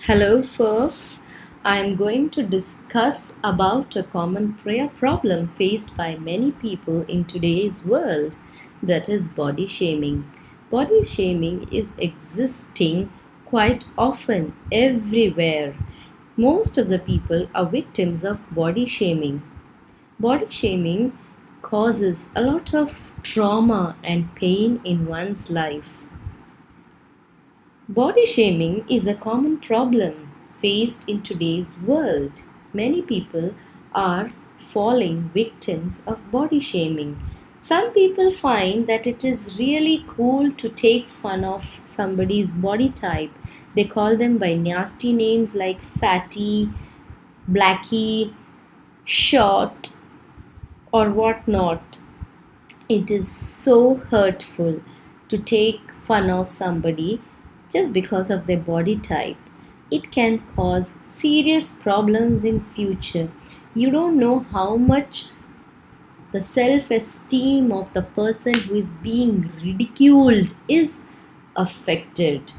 Hello, folks. I'm going to discuss about a common prayer problem faced by many people in today's world, that is body shaming. Body shaming is existing quite often everywhere. Most of the people are victims of body shaming. Body shaming causes a lot of trauma and pain in one's life. Body shaming is a common problem faced in today's world. Many people are falling victims of body shaming. Some people find that it is really cool to take fun of somebody's body type. They call them by nasty names like fatty, blackie, short, or whatnot. It is so hurtful to take fun of somebody just because of their body type. It can cause serious problems in future. You don't know how much the self-esteem of the person who is being ridiculed is affected.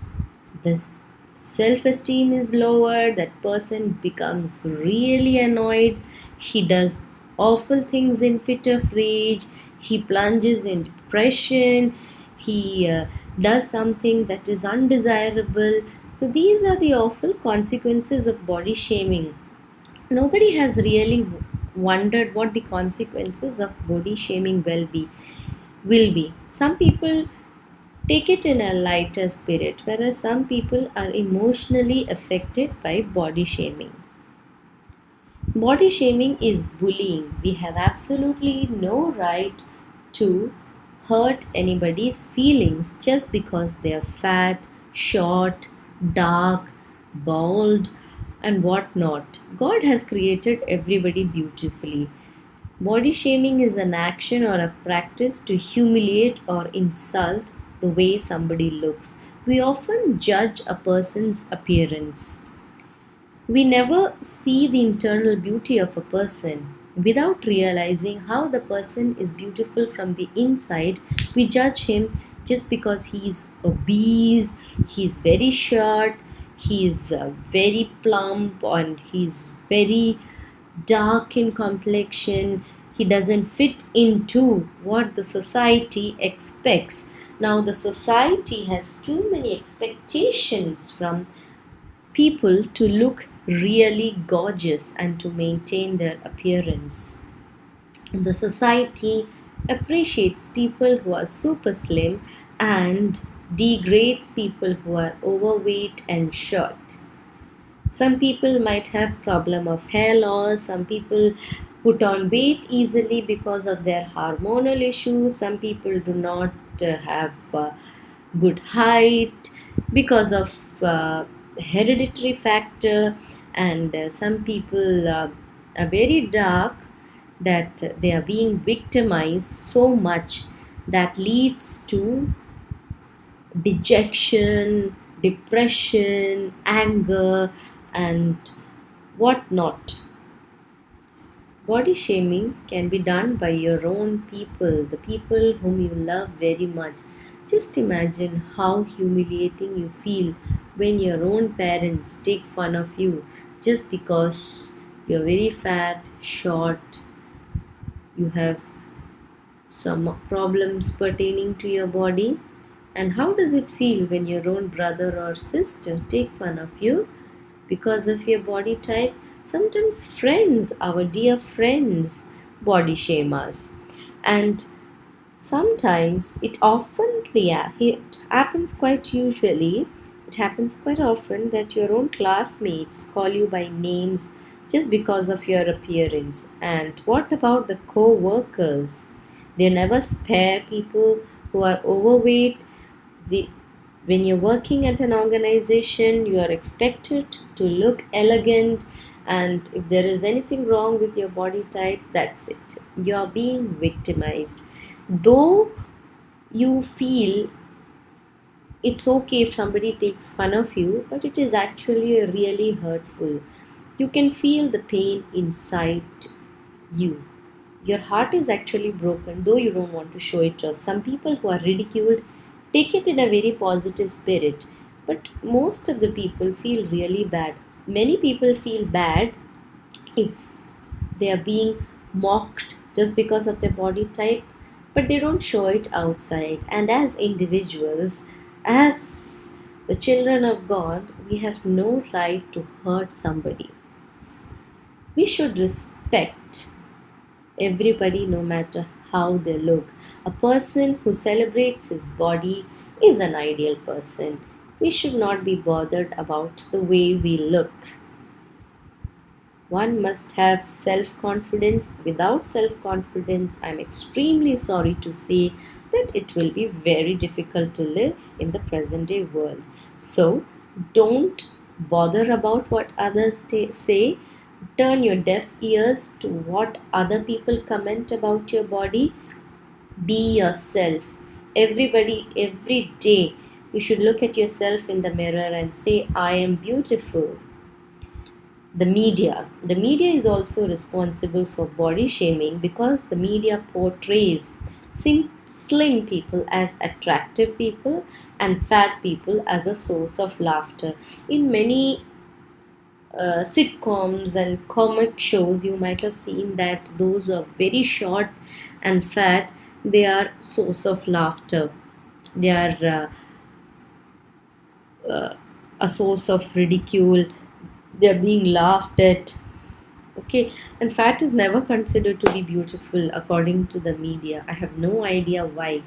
The self-esteem is lower, that person becomes really annoyed, he does awful things in fit of rage, he plunges in depression, he does something that is undesirable. So these are the awful consequences of body shaming. Nobody has really wondered what the consequences of body shaming will be. Some people take it in a lighter spirit, whereas some people are emotionally affected by body shaming. Body shaming is bullying. We have absolutely no right to hurt anybody's feelings just because they are fat, short, dark, bald, and whatnot. God has created everybody beautifully. Body shaming is an action or a practice to humiliate or insult the way somebody looks. We often judge a person's appearance. We never see the internal beauty of a person. Without realizing how the person is beautiful from the inside, we judge him just because he's obese, he's very short, he's very plump, and he's very dark in complexion. He doesn't fit into what the society expects. Now, the society has too many expectations from people to look really gorgeous and to maintain their appearance. The society appreciates people who are super slim and degrades people who are overweight and short. Some people might have problem of hair loss. Some people put on weight easily because of their hormonal issues. Some people do not have good height because of hereditary factor, and some people are very dark, that they are being victimized so much that leads to dejection, depression, anger, and whatnot. Body shaming can be done by your own people, the people whom you love very much. Just imagine how humiliating you feel when your own parents take fun of you just because you're very fat, short, you have some problems pertaining to your body. And how does it feel when your own brother or sister take fun of you because of your body type? Sometimes friends, our dear friends, body shame us. And sometimes it happens quite usually, it happens quite often that your own classmates call you by names just because of your appearance. And what about the co-workers? They never spare people who are overweight. the, when you're working at an organization, you are expected to look elegant, and if there is anything wrong with your body type, that's it. You are being victimized. Though you feel it's okay if somebody takes fun of you, but it is actually really hurtful. You can feel the pain inside you. Your heart is actually broken, though you don't want to show it off. Some people who are ridiculed take it in a very positive spirit. But most of the people feel really bad. Many people feel bad if they are being mocked just because of their body type, but they don't show it outside. And as individuals, as the children of God, we have no right to hurt somebody. We should respect everybody no matter how they look. A person who celebrates his body is an ideal person. We should not be bothered about the way we look. One must have self confidence. Without self confidence, I'm extremely sorry to say that it will be very difficult to live in the present day world. So, don't bother about what others say. Turn your deaf ears to what other people comment about your body. Be yourself. Everybody, every day, you should look at yourself in the mirror and say, I am beautiful. The media is also responsible for body shaming because the media portrays slim people as attractive people and fat people as a source of laughter. In many sitcoms and comic shows, you might have seen that those who are very short and fat, they are source of laughter. They are a source of ridicule. They are being laughed at. Okay, and fat is never considered to be beautiful according to the media. I have no idea why.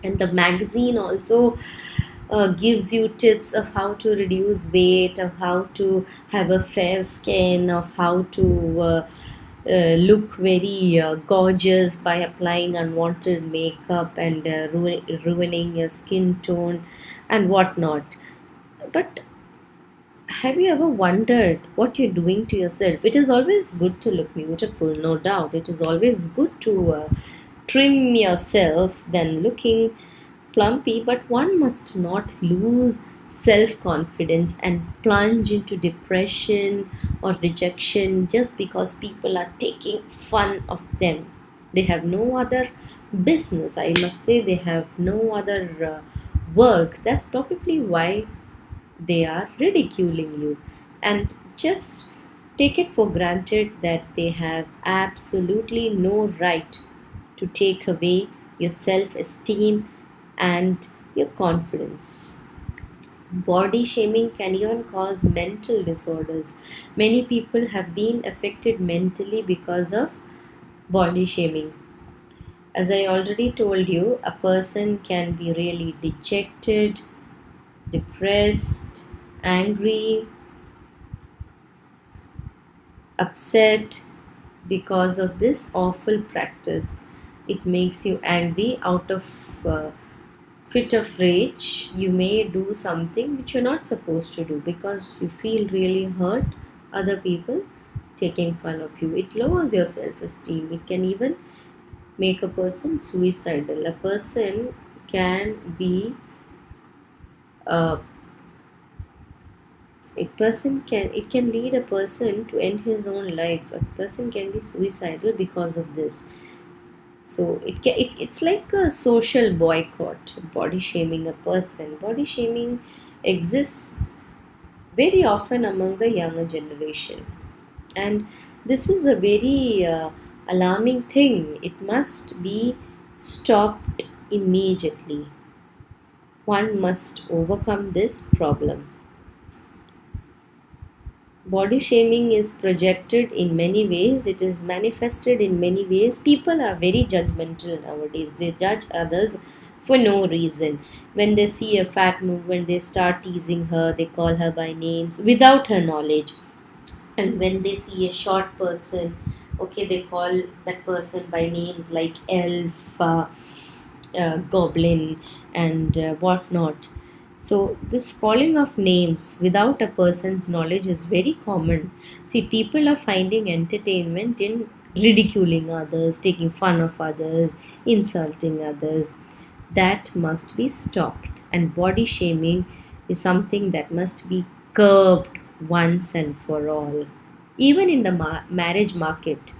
And the magazine also gives you tips of how to reduce weight, of how to have a fair skin, of how to look very gorgeous by applying unwanted makeup and ruining your skin tone and whatnot. But have you ever wondered what you're doing to yourself? It is always good to look beautiful, no doubt. It is always good to trim yourself than looking plumpy, but one must not lose self confidence and plunge into depression or rejection just because people are taking fun of them. They have no other business, I must say, they have no other work. That's probably why they are ridiculing you. And just take it for granted that they have absolutely no right to take away your self esteem and your confidence. Body shaming can even cause mental disorders. Many people have been affected mentally because of body shaming. As I already told you, a person can be really dejected, depressed, angry, upset because of this awful practice. It makes you angry out of fit of rage. You may do something which you're not supposed to do because you feel really hurt other people taking fun of you. It lowers your self-esteem. It can even make a person suicidal. A person can be uh, it can lead a person to end his own life. A person can be suicidal because of this. So it's like a social boycott. Body shaming a person. Body shaming exists very often among the younger generation, and this is a very alarming thing. It must be stopped immediately. One must overcome this problem. Body shaming is projected in many ways, it is manifested in many ways. People are very judgmental nowadays, they judge others for no reason. When they see a fat woman, they start teasing her, they call her by names without her knowledge. And when they see a short person, okay, they call that person by names like elf, goblin, and whatnot. So, this calling of names without a person's knowledge is very common. See, people are finding entertainment in ridiculing others, taking fun of others, insulting others. That must be stopped. And body shaming is something that must be curbed once and for all. Even in the marriage market,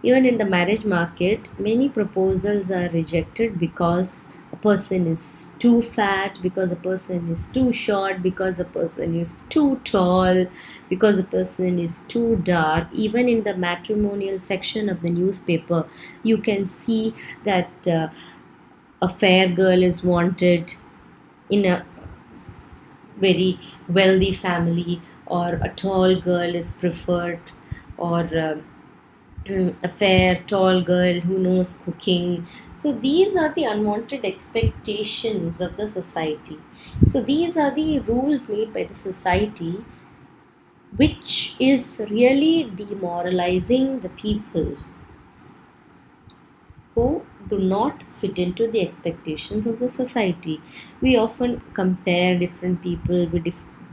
even in the marriage market, many proposals are rejected because a person is too fat, because a person is too short, because a person is too tall, because a person is too dark. Even in the matrimonial section of the newspaper, you can see that a fair girl is wanted in a very wealthy family, or a tall girl is preferred, or a fair tall girl who knows cooking. So these are the unwanted expectations of the society. So these are the rules made by the society, which is really demoralizing the people who do not fit into the expectations of the society. We often compare different people,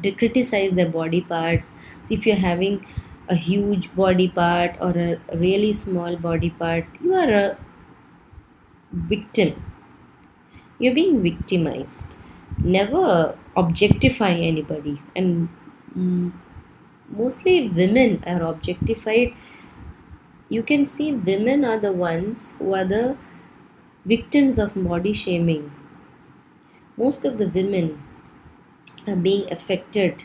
they criticize their body parts. So if you're having a huge body part or a really small body part, you are a victim. You're being victimized. Never objectify anybody. And mm, mostly women are objectified. You can see women are the ones who are the victims of body shaming. Most of the women are being affected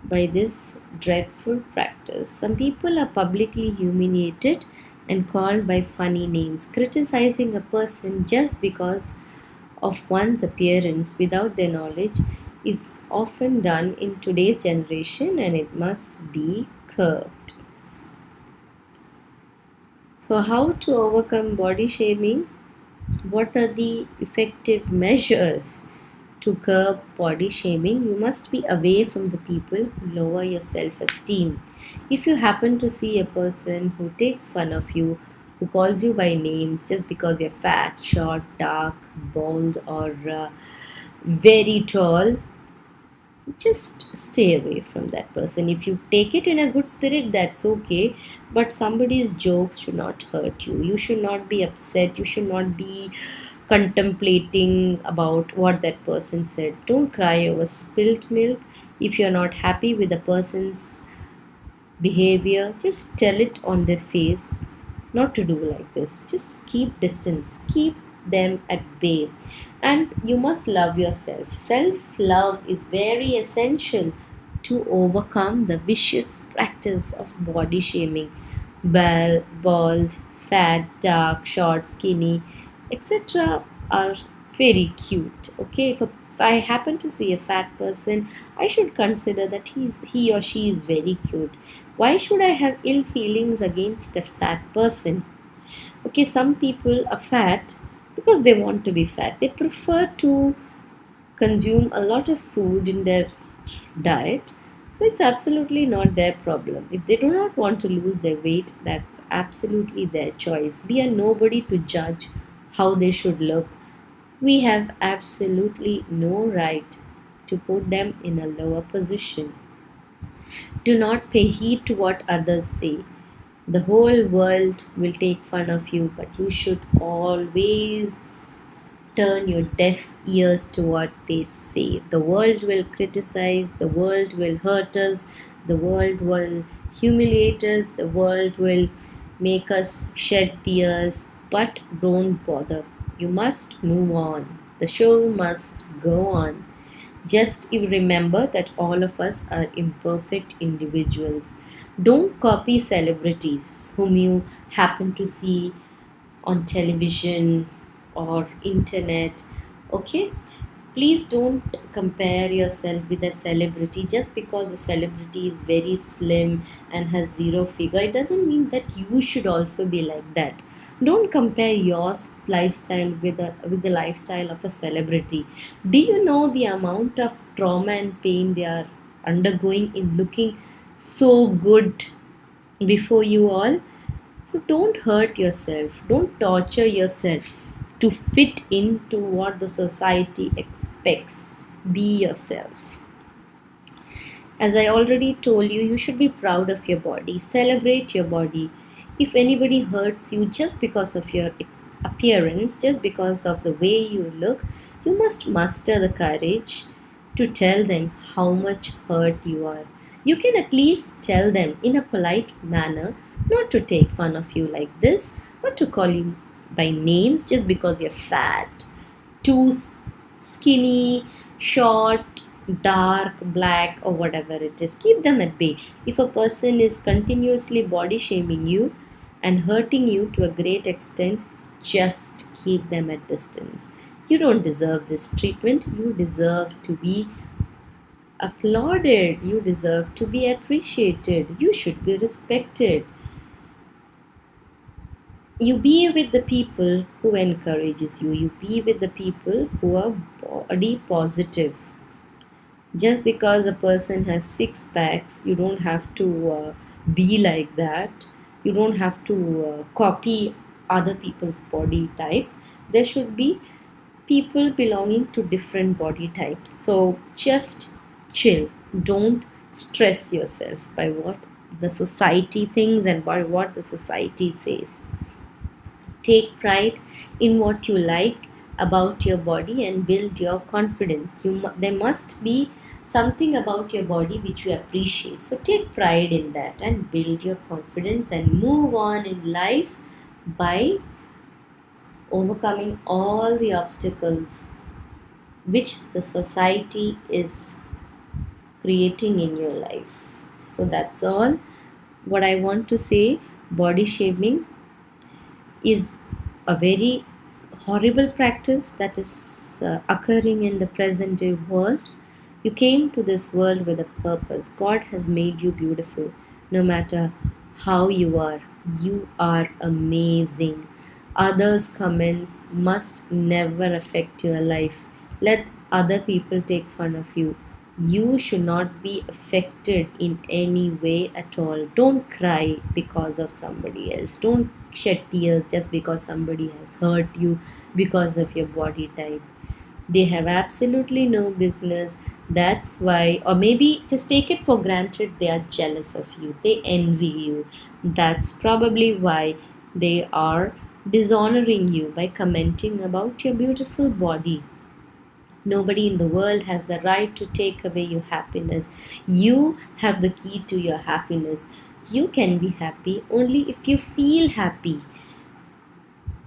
by this dreadful practice. Some people are publicly humiliated and called by funny names. Criticizing a person just because of one's appearance without their knowledge is often done in today's generation, and it must be curbed. So, how to overcome body shaming? What are the effective measures to curb body shaming? You must be away from the people who lower your self esteem. If you happen to see a person who takes fun of you, who calls you by names just because you're fat, short, dark, bald, or very tall, just stay away from that person. If you take it in a good spirit, that's okay, but somebody's jokes should not hurt you. You should not be upset, you should not be contemplating about what that person said. Don't cry over spilt milk. If you're not happy with the person's behavior, just tell it on their face not to do like this. Just keep distance, keep them at bay. And you must love yourself. Self love is very essential to overcome the vicious practice of body shaming. Bald, fat, dark, short, skinny, etc. are very cute. Okay, if I happen to see a fat person, I should consider that he or she is very cute. Why should I have ill feelings against a fat person? Okay, some people are fat because they want to be fat. They prefer to consume a lot of food in their diet. So it's absolutely not their problem. If they do not want to lose their weight, that's absolutely their choice. We are nobody to judge how they should look. We have absolutely no right to put them in a lower position. Do not pay heed to what others say. The whole world will take fun of you, but you should always turn your deaf ears to what they say. The world will criticize, the world will hurt us, the world will humiliate us, the world will make us shed tears, but don't bother. You must move on. The show must go on. Just you remember that all of us are imperfect individuals. Don't copy celebrities whom you happen to see on television or internet. Okay, please don't compare yourself with a celebrity. Just because a celebrity is very slim and has zero figure, it doesn't mean that you should also be like that. Don't compare your lifestyle with the lifestyle of a celebrity. Do you know the amount of trauma and pain they are undergoing in looking so good before you all? So don't hurt yourself, don't torture yourself to fit into what the society expects. Be yourself. As I already told you, you should be proud of your body, celebrate your body. If anybody hurts you just because of your appearance, just because of the way you look, you must muster the courage to tell them how much hurt you are. You can at least tell them in a polite manner not to take fun of you like this, not to call you by names just because you're fat, too skinny, short, dark, black, or whatever it is. Keep them at bay. If a person is continuously body shaming you and hurting you to a great extent, just keep them at distance. You don't deserve this treatment. You deserve to be applauded. You deserve to be appreciated. You should be respected. You be with the people who encourages you. You be with the people who are body positive. Just because a person has six packs, you don't have to be like that. You don't have to copy other people's body type. There should be people belonging to different body types. So just chill. Don't stress yourself by what the society thinks and by what the society says. Take pride in what you like about your body and build your confidence. There must be something about your body which you appreciate. So take pride in that and build your confidence and move on in life by overcoming all the obstacles which the society is creating in your life. So that's all what I want to say. Body shaming is a very horrible practice that is occurring in the present day world. You came to this world with a purpose. God has made you beautiful. No matter how you are amazing. Others' comments must never affect your life. Let other people take fun of you. You should not be affected in any way at all. Don't cry because of somebody else. Don't shed tears just because somebody has hurt you because of your body type. They have absolutely no business. That's why, or maybe just take it for granted, they are jealous of you, they envy you. That's probably why they are dishonoring you by commenting about your beautiful body. Nobody in the world has the right to take away your happiness. You have the key to your happiness. You can be happy only if you feel happy.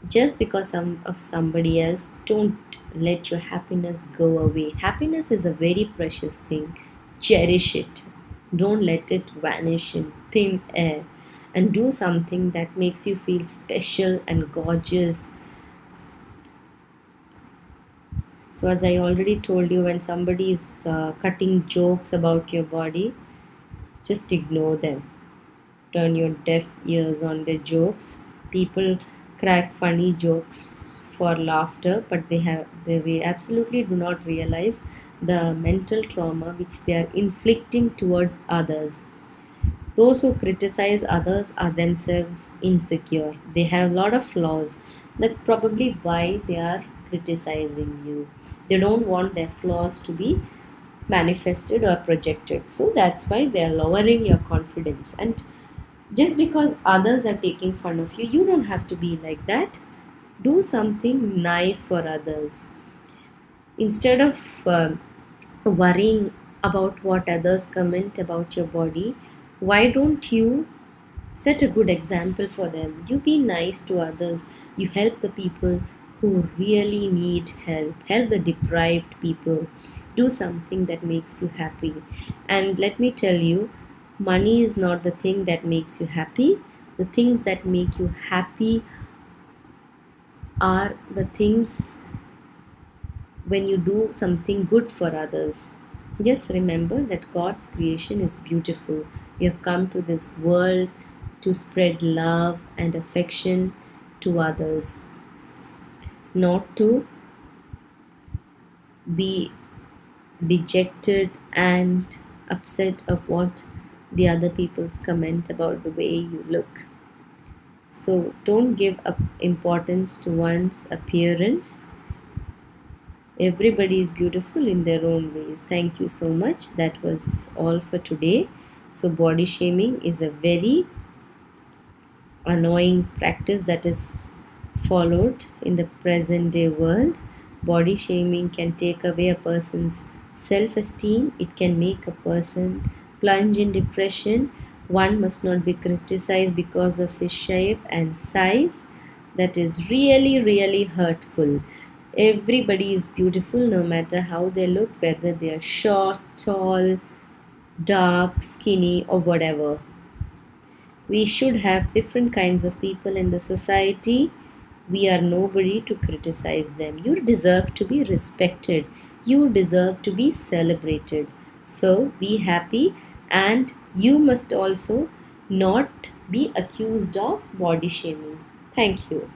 Just because of somebody else, don't let your happiness go away. Happiness is a very precious thing. Cherish it. Don't let it vanish in thin air. And do something that makes you feel special and gorgeous. So, as I already told you, when somebody is cutting jokes about your body, just ignore them. Turn your deaf ears on their jokes. People crack funny jokes for laughter, but they absolutely do not realize the mental trauma which they are inflicting towards others. Those who criticize others are themselves insecure. They have a lot of flaws. That's probably why they are criticizing you. They don't want their flaws to be manifested or projected. So that's why they are lowering your confidence. And just because others are taking fun of you, you don't have to be like that. Do something nice for others. Instead of worrying about what others comment about your body, why don't you set a good example for them? You be nice to others. You help the people who really need help. Help the deprived people. Do something that makes you happy. And let me tell you, money is not the thing that makes you happy. The things that make you happy are the things when you do something good for others. Just remember that God's creation is beautiful. You have come to this world to spread love and affection to others, not to be dejected and upset of what the other people's comment about the way you look. So don't give up importance to one's appearance. Everybody is beautiful in their own ways. Thank you so much. That was all for today. So body shaming is a very annoying practice that is followed in the present day world. Body shaming can take away a person's self-esteem. It can make a person plunge in depression. One must not be criticized because of his shape and size. That is really, really hurtful. Everybody is beautiful no matter how they look, whether they are short, tall, dark, skinny, or whatever. We should have different kinds of people in the society. We are nobody to criticize them. You deserve to be respected. You deserve to be celebrated. So be happy, and you must also not be accused of body shaming. Thank you.